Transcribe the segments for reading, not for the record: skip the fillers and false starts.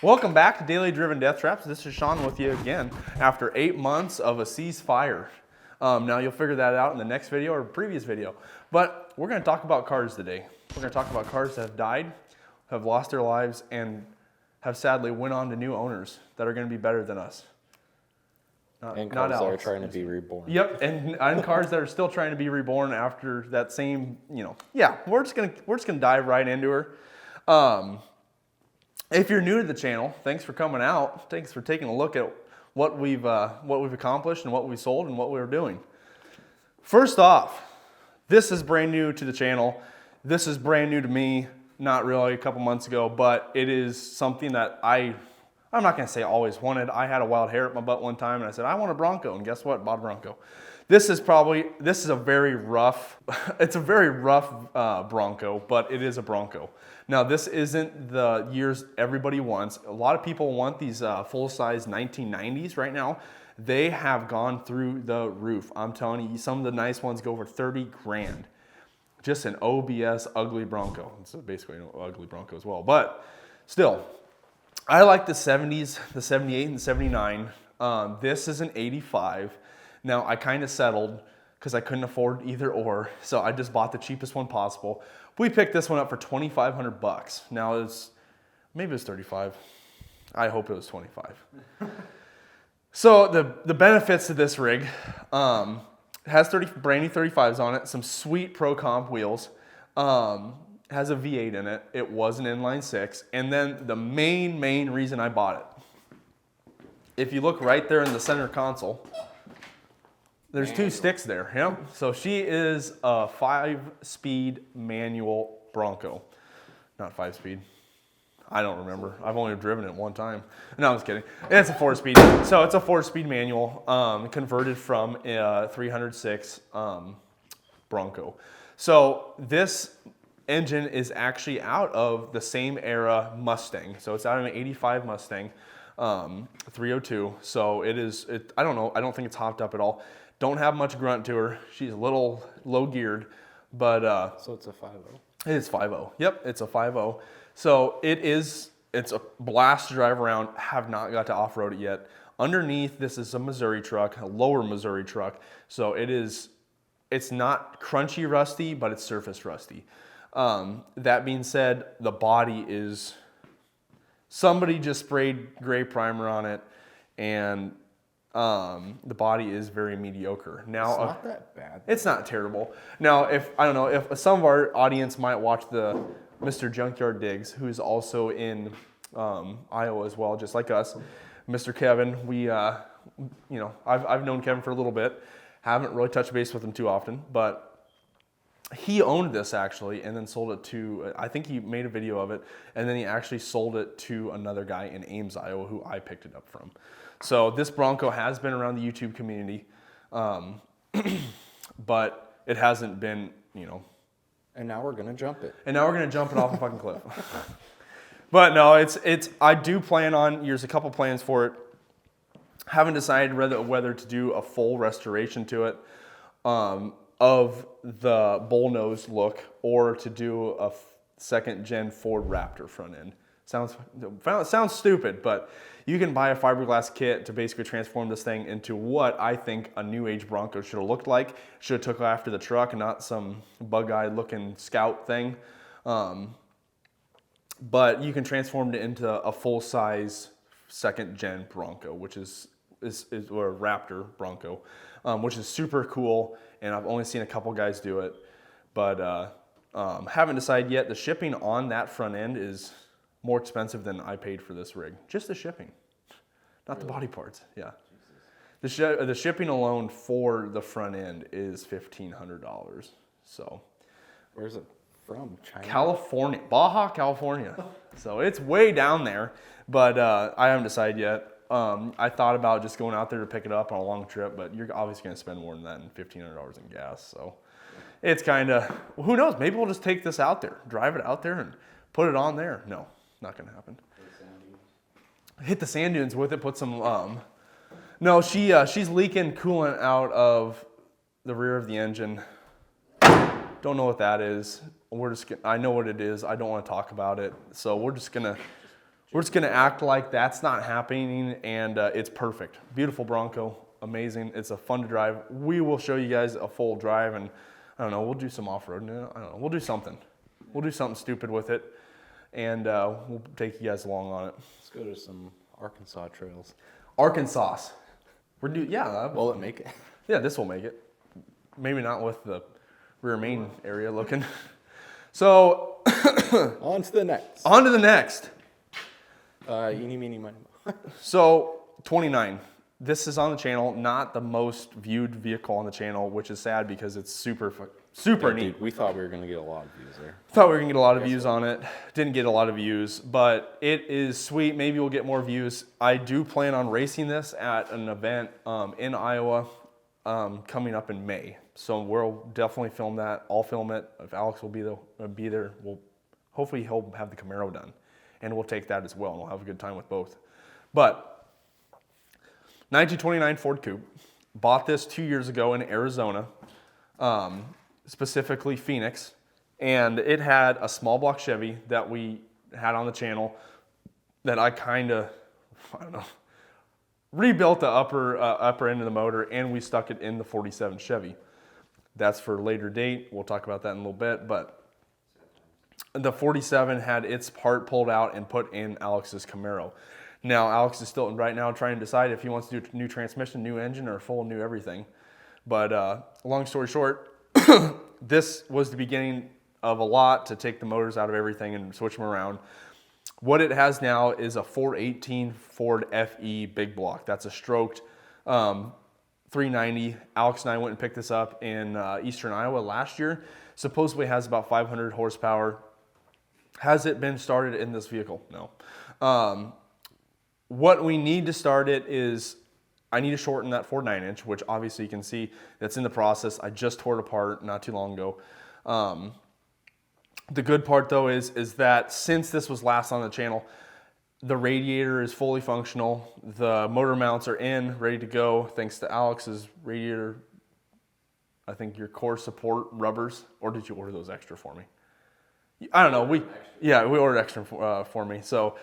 Welcome back to Daily Driven Death Traps. This is Sean with you again after 8 months of a ceasefire. Now you'll figure that out in the next video or previous video. But we're going to talk about cars today. We're going to talk about cars that have died, have lost their lives, and have sadly went on to new owners that are going to be better than us. And cars that are trying to be reborn. Yep, and cars that are still trying to be reborn after that same, yeah. We're just gonna dive right into her. If you're new to the channel, thanks for coming out. Thanks for taking a look at what we've accomplished and what we sold and what we're doing. First off, this is brand new to the channel. This is brand new to me. Not really a couple months ago, but it is something that I'm not gonna say always wanted. I had a wild hair at my butt one time and I said, I want a Bronco, and guess what? Bought a Bronco. This is a very rough, it's a very rough Bronco, but it is a Bronco. Now this isn't the years everybody wants. A lot of people want these full-size 1990s right now. They have gone through the roof. I'm telling you, some of the nice ones go for 30 grand. Just an OBS ugly Bronco. It's basically an ugly Bronco as well, but still. I like the 70s, the 78 and 79. This is an 85. Now I kind of settled because I couldn't afford either or, so I just bought the cheapest one possible. We picked this one up for 2,500 bucks. Now maybe it was 35. I hope it was 25. So the benefits of this rig, has brand new 35s on it, some sweet Pro Comp wheels. Has a V8 in it. It was an inline six. And then the main reason I bought it. If you look right there in the center console, there's two sticks there. Yep. So she is a 5-speed manual Bronco. Not 5-speed. I don't remember. I've only driven it one time. No, I'm just kidding. It's a 4-speed. So it's a 4-speed manual converted from a 306 Bronco. So this engine is actually out of the same era Mustang. So it's out of an 85 Mustang 302. So I don't know. I don't think it's hopped up at all. Don't have much grunt to her. She's a little low geared, but so it's a 5.0. It is 5.0. Yep, it's a 5.0. So it's a blast to drive around. Have not got to off-road it yet. Underneath, this is a Missouri truck, a lower Missouri truck. So it's not crunchy rusty, but it's surface rusty. That being said, the body is, somebody just sprayed gray primer on it, and the body is very mediocre. Now, it's not that bad. It's not terrible. Now, if some of our audience might watch the Mr. Junkyard Digs, who's also in Iowa as well, just like us, Mr. Kevin, I've known Kevin for a little bit. Haven't really touched base with him too often, but he owned this actually and then sold it to, I think he made a video of it, and then he actually sold it to another guy in Ames, Iowa, who I picked it up from. So this Bronco has been around the YouTube community, but it hasn't been, And now we're going to jump it. And now we're going to jump it off a fucking cliff. But no, I do plan on, there's a couple plans for it. Haven't decided whether to do a full restoration to it. Of the bullnose look, or to do a second gen Ford Raptor front end. Sounds stupid, but you can buy a fiberglass kit to basically transform this thing into what I think a new age Bronco should have looked like. Should have took after the truck and not some bug-eyed looking Scout thing. But you can transform it into a full-size second gen Bronco, which is or Raptor Bronco, which is super cool. And I've only seen a couple guys do it, but haven't decided yet. The shipping on that front end is more expensive than I paid for this rig. Just the shipping, not the body parts. Yeah, the shipping alone for the front end is $1,500. So, where's it from? China? California, Baja, California. So it's way down there, but I haven't decided yet. I thought about just going out there to pick it up on a long trip, but you're obviously going to spend more than that in $1,500 in gas. So it's kind of, who knows? Maybe we'll just take this out there, drive it out there and put it on there. No, not going to happen. Hit the sand dunes with it, put some, no, she's leaking coolant out of the rear of the engine. Don't know what that is. I know what it is. I don't want to talk about it. So we're just gonna We're just gonna act like that's not happening, and it's perfect. Beautiful Bronco, amazing. It's a fun to drive. We will show you guys a full drive, and I don't know, we'll do some off-road. I don't know, we'll do something. We'll do something stupid with it, and we'll take you guys along on it. Let's go to some Arkansas trails. Arkansas. Yeah. Will it make it? Yeah, this will make it. Maybe not with the rear main area looking. So, on to the next. On to the next. Eeny, meeny, miny, moe. So, 29. This is on the channel, not the most viewed vehicle on the channel, which is sad because it's super neat. Dude, we thought we were going to get a lot of views there. Thought we were going to get a lot of views on it. Didn't get a lot of views, but it is sweet. Maybe we'll get more views. I do plan on racing this at an event in Iowa coming up in May. So we'll definitely film that. I'll film it. If Alex will be there, hopefully he'll have the Camaro done. And we'll take that as well, and we'll have a good time with both. But 1929 Ford Coupe. Bought this 2 years ago in Arizona, specifically Phoenix. And it had a small block Chevy that we had on the channel that I don't know, rebuilt the upper end of the motor, and we stuck it in the 47 Chevy. That's for a later date. We'll talk about that in a little bit, but the 47 had its part pulled out and put in Alex's Camaro. Now, Alex is still right now trying to decide if he wants to do new transmission, new engine, or full new everything. But long story short, this was the beginning of a lot to take the motors out of everything and switch them around. What it has now is a 418 Ford FE big block. That's a stroked 390. Alex and I went and picked this up in eastern Iowa last year. Supposedly has about 500 horsepower. Has it been started in this vehicle? No. What we need to start it is, I need to shorten that Ford 9-inch, which obviously you can see that's in the process. I just tore it apart not too long ago. The good part though is that since this was last on the channel, the radiator is fully functional. The motor mounts are in, ready to go, thanks to Alex's radiator, I think your core support rubbers, or did you order those extra for me? I don't know, we ordered extra for me. So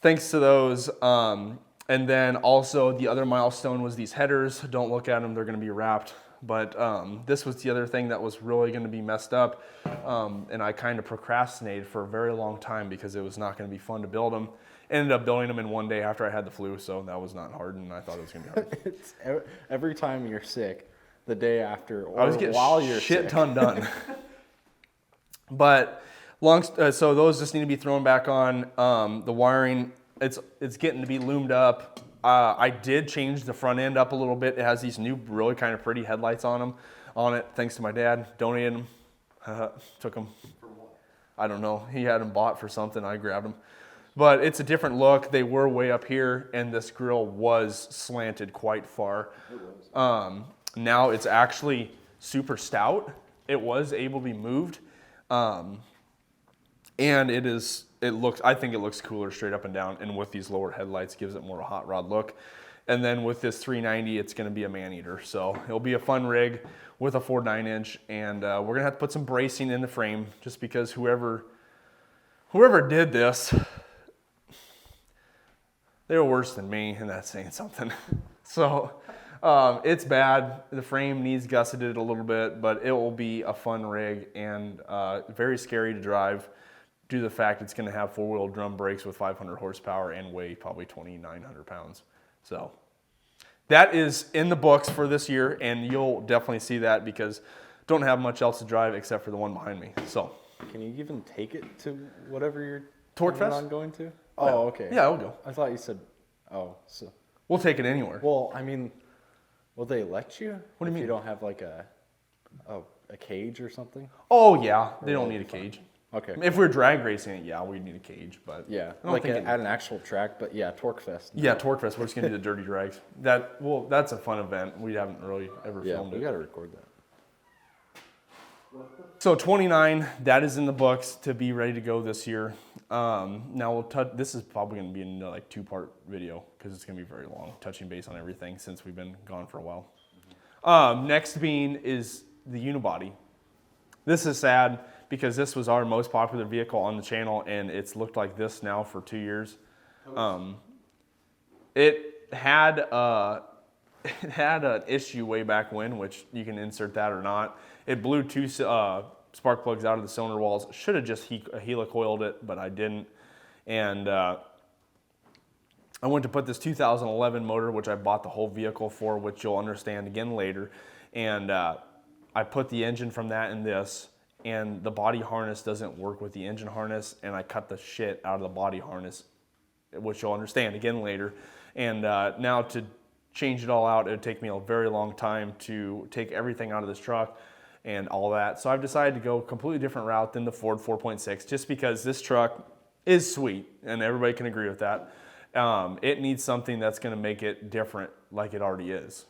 thanks to those. And then also the other milestone was these headers. Don't look at them, they're gonna be wrapped. But this was the other thing that was really gonna be messed up. And I kind of procrastinated for a very long time because it was not gonna be fun to build them. Ended up building them in one day after I had the flu, so that was not hard, and I thought it was gonna be hard. It's every time you're sick, the day after, or I was getting while you're shit sick. ton done. But so those just need to be thrown back on. The wiring, it's getting to be loomed up. I did change the front end up a little bit. It has these new, really kind of pretty headlights on it, thanks to my dad. Donated them. Took them. I don't know. He had them bought for something. I grabbed them. But it's a different look. They were way up here, and this grill was slanted quite far. It was. Now it's actually super stout. It was able to be moved. And I think it looks cooler straight up and down, and with these lower headlights gives it more of a hot rod look. And then with this 390, it's gonna be a man-eater. So it'll be a fun rig with a Ford 9-inch, and we're gonna have to put some bracing in the frame just because whoever did this, they were worse than me, and that's saying something. So it's bad. The frame needs gusseted a little bit, but it will be a fun rig and very scary to drive due to the fact it's going to have four-wheel drum brakes with 500 horsepower and weigh probably 2,900 pounds. So that is in the books for this year, and you'll definitely see that because don't have much else to drive except for the one behind me. So can you even take it to whatever you're Torque Fest on going to? Oh, okay. Yeah, I'll go. I thought you said, so. We'll take it anywhere. Well, I mean, will they let you? What do you mean? You don't have like a cage or something? Oh yeah, they don't need a cage. Okay. If we're drag racing it, yeah, we'd need a cage, but yeah, like at an actual track, but yeah, Torque Fest. Yeah, Torque Fest. We're just gonna do the dirty drags. That's a fun event. We haven't really ever filmed it. We gotta record that. So 29, that is in the books to be ready to go this year. Now this is probably going to be a like 2-part video because it's going to be very long, touching base on everything since we've been gone for a while. Next being is the Unibody. This is sad because this was our most popular vehicle on the channel, and it's looked like this now for 2 years. It had an issue way back when, which you can insert that or not. It blew 2 spark plugs out of the cylinder walls. Should have just helicoiled it, but I didn't. And I went to put this 2011 motor, which I bought the whole vehicle for, which you'll understand again later. And I put the engine from that in this, and the body harness doesn't work with the engine harness, and I cut the shit out of the body harness, which you'll understand again later. And now to change it all out, it would take me a very long time to take everything out of this truck and all that. So I've decided to go a completely different route than the Ford 4.6, just because this truck is sweet, and everybody can agree with that. It needs something that's going to make it different like it already is.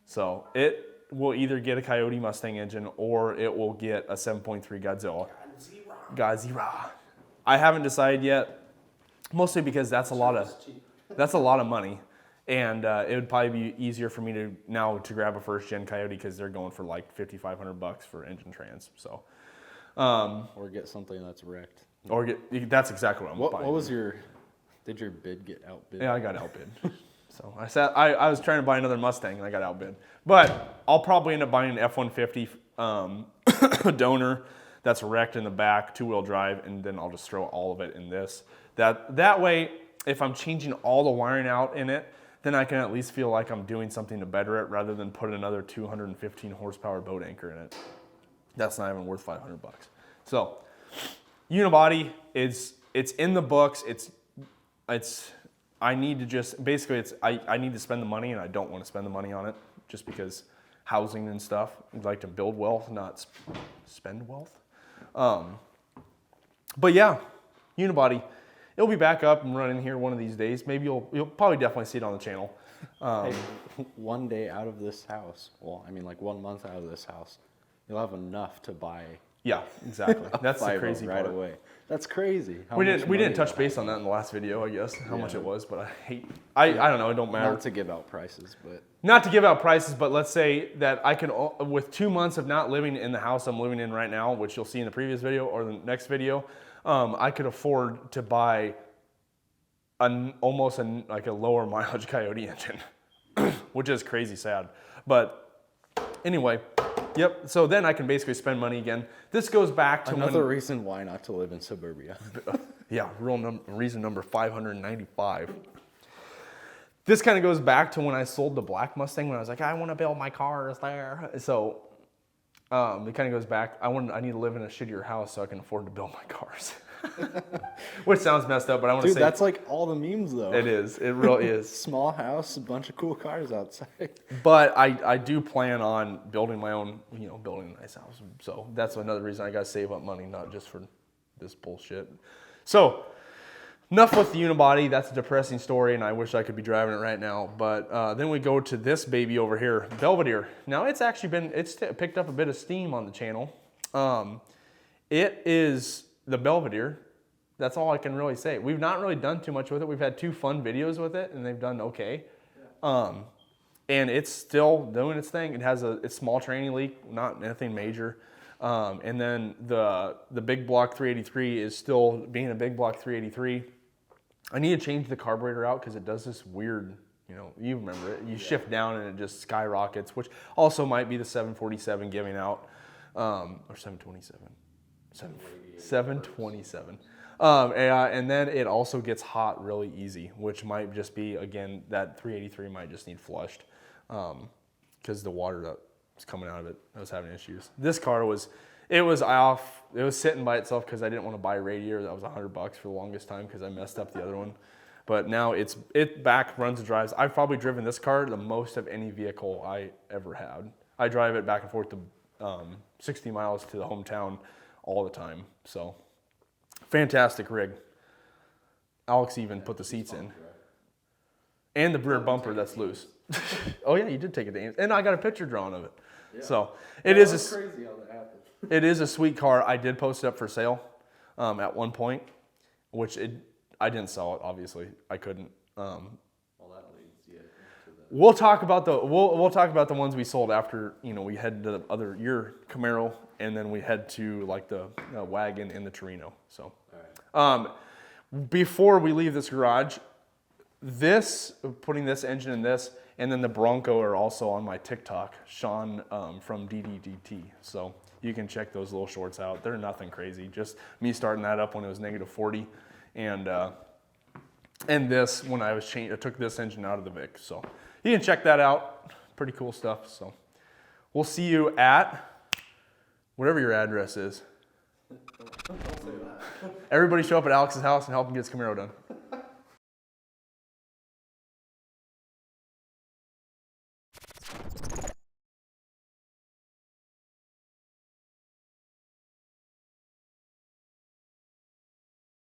So it will either get a Coyote Mustang engine or it will get a 7.3 Godzilla. Godzilla. I haven't decided yet, mostly because that's a lot of money. And it would probably be easier for me to grab a first gen Coyote, because they're going for like $5,500 for engine trans. So, or get something that's wrecked. That's exactly what I'm buying. What was did your bid get outbid? Yeah, I got outbid. So I was trying to buy another Mustang and I got outbid. But I'll probably end up buying an F-150 donor that's wrecked in the back, 2-wheel drive, and then I'll just throw all of it in this. That way, if I'm changing all the wiring out in it, then I can at least feel like I'm doing something to better it, rather than put another 215 horsepower boat anchor in it. That's not even worth $500. So Unibody it's in the books. I need to just basically I need to spend the money, and I don't want to spend the money on it just because housing and stuff. I'd like to build wealth, not spend wealth. But yeah, Unibody. It'll be back up and running here one of these days. Maybe you'll probably definitely see it on the channel. Hey, one day out of this house, well, I mean like 1 month out of this house, you'll have enough to buy. Yeah, exactly. That's the crazy part. Right away. That's crazy. We didn't touch base on that in the last video, I guess, how much it was, but I don't know, it don't matter. Not to give out prices, but let's say that I can, with 2 months of not living in the house I'm living in right now, which you'll see in the previous video or the next video, I could afford to buy almost like a lower mileage Coyote engine, which is crazy sad. But anyway, yep. So then I can basically spend money again. This goes back to another reason why not to live in suburbia. Yeah, reason number 595. This kind of goes back to when I sold the black Mustang, when I was like, I want to build my cars there. So it kind of goes back. I need to live in a shittier house so I can afford to build my cars. Which sounds messed up, but I want to say... Dude, that's like all the memes, though. It is. It really is. Small house, a bunch of cool cars outside. But I do plan on building my own, building a nice house. So that's another reason I got to save up money, not just for this bullshit. So, enough with the Unibody. That's a depressing story, and I wish I could be driving it right now. But then we go to this baby over here, Belvedere. Now, it's picked up a bit of steam on the channel. It is the Belvedere. That's all I can really say. We've not really done too much with it. We've had 2 fun videos with it, and they've done okay. Yeah. And it's still doing its thing. It has a small training leak, not anything major. And then the big block 383 is still being a big block 383. I need to change the carburetor out because it does this weird, you remember it. You shift down and it just skyrockets, which also might be the 747 giving out, or 727. 727. And then it also gets hot really easy, which might just be, again, that 383 might just need flushed because the water that was coming out of it, I was having issues. This car was off. It was sitting by itself because I didn't want to buy a radiator. That was $100 for the longest time because I messed up the other one. But now it back runs and drives. I've probably driven this car the most of any vehicle I ever had. I drive it back and forth to 60 miles to the hometown all the time. So fantastic rig. Alex even put the seats in. And the rear bumper that's loose. Oh yeah, you did take it to, and I got a picture drawn of it. Yeah. So it is crazy how that happened. It is a sweet car. I did post it up for sale at one point, which I didn't sell it. Obviously, I couldn't. Well, that leads you to the... We'll talk about the ones we sold after we head to your Camaro, and then we head to like the Wagon and the Torino. So, before we leave this garage, putting this engine in this, and then the Bronco are also on my TikTok, Sean from DDDT. So you can check those little shorts out. They're nothing crazy. Just me starting that up when it was -40, and this when I took this engine out of the Vic. So you can check that out. Pretty cool stuff. So we'll see you at whatever your address is. Don't say that. Everybody show up at Alex's house and help him get his Camaro done.